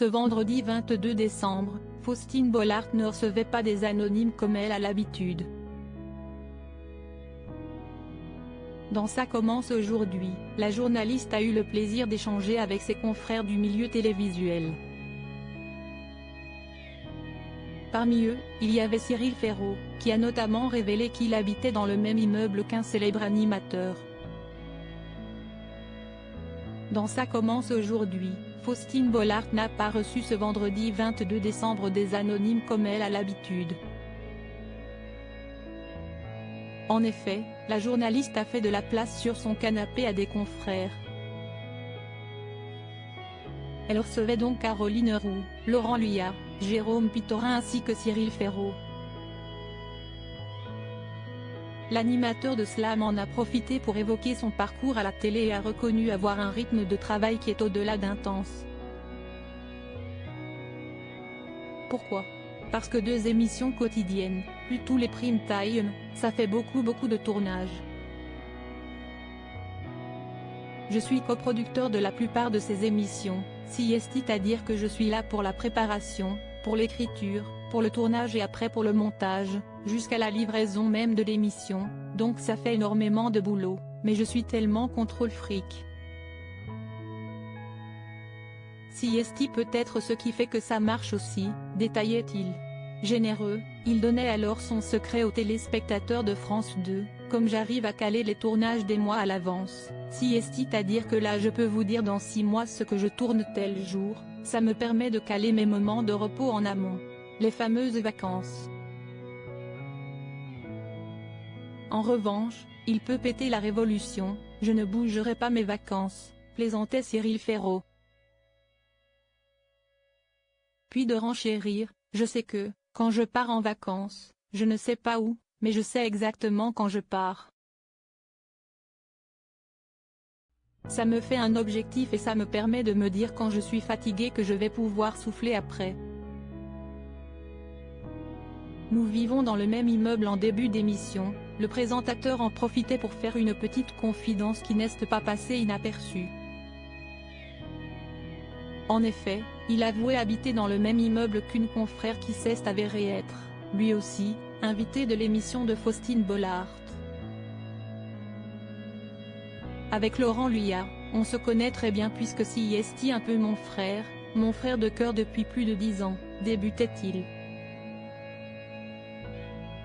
Ce vendredi 22 décembre, Faustine Bollaert ne recevait pas des anonymes comme elle a l'habitude. Dans Ça commence aujourd'hui, la journaliste a eu le plaisir d'échanger avec ses confrères du milieu télévisuel. Parmi eux, il y avait Cyril Ferraud, qui a notamment révélé qu'il habitait dans le même immeuble qu'un célèbre animateur. Dans Ça commence aujourd'hui, Faustine Bollaert n'a pas reçu ce vendredi 22 décembre des anonymes comme elle a l'habitude. En effet, la journaliste a fait de la place sur son canapé à des confrères. Elle recevait donc Caroline Roux, Laurent Luyat, Jérôme Pitorin ainsi que Cyril Ferraud. L'animateur de Slam en a profité pour évoquer son parcours à la télé et a reconnu avoir un rythme de travail qui est au-delà d'intense. Pourquoi ? Parce que 2 émissions quotidiennes, plus tous les prime time, ça fait beaucoup de tournage. Je suis coproducteur de la plupart de ces émissions, c'est-à-dire que je suis là pour la préparation, pour l'écriture, pour le tournage et après pour le montage, jusqu'à la livraison même de l'émission, donc ça fait énormément de boulot, mais je suis tellement contrôle fric. Peut être ce qui fait que ça marche aussi, détaillait-il. Généreux, il donnait alors son secret aux téléspectateurs de France 2, comme j'arrive à caler les tournages des mois à l'avance, c'est-à-dire que là je peux vous dire dans 6 mois ce que je tourne tel jour, ça me permet de caler mes moments de repos en amont. Les fameuses vacances. En revanche, il peut péter la révolution, je ne bougerai pas mes vacances, plaisantait Cyril Ferraud. Puis de renchérir, je sais que, quand je pars en vacances, je ne sais pas où, mais je sais exactement quand je pars. Ça me fait un objectif et ça me permet de me dire quand je suis fatigué que je vais pouvoir souffler après. Nous vivons dans le même immeuble en début d'émission, le présentateur en profitait pour faire une petite confidence qui n'est pas passée inaperçue. En effet, il avouait habiter dans le même immeuble qu'une confrère qui s'est avérée être, lui aussi, invitée de l'émission de Faustine Bollaert. Avec Laurent Luyat, on se connaît très bien puisque c'est un peu mon frère de cœur depuis plus de 10 ans, débutait-il.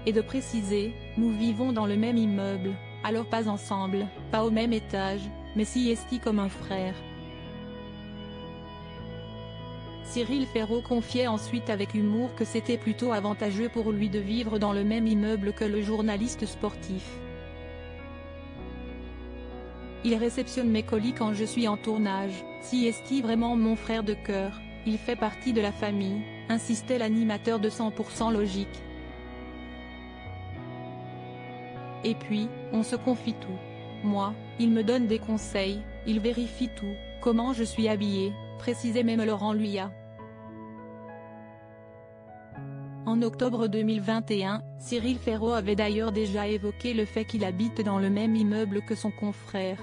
Et de préciser, nous vivons dans le même immeuble, alors pas ensemble, pas au même étage, mais comme un frère. Cyril Ferraud confiait ensuite avec humour que c'était plutôt avantageux pour lui de vivre dans le même immeuble que le journaliste sportif. Il réceptionne mes colis quand je suis en tournage, vraiment mon frère de cœur, il fait partie de la famille, insistait l'animateur de 100% logique. Et puis, on se confie tout. Moi, il me donne des conseils, il vérifie tout, comment je suis habillé, précisait même Laurent Luyat. En octobre 2021, Cyril Ferraud avait d'ailleurs déjà évoqué le fait qu'il habite dans le même immeuble que son confrère.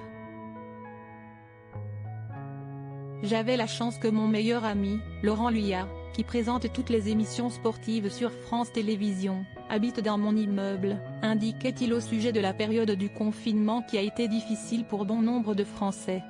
J'avais la chance que mon meilleur ami, Laurent Luyat, qui présente toutes les émissions sportives sur France Télévisions, habite dans mon immeuble, indiquait-il au sujet de la période du confinement qui a été difficile pour bon nombre de Français.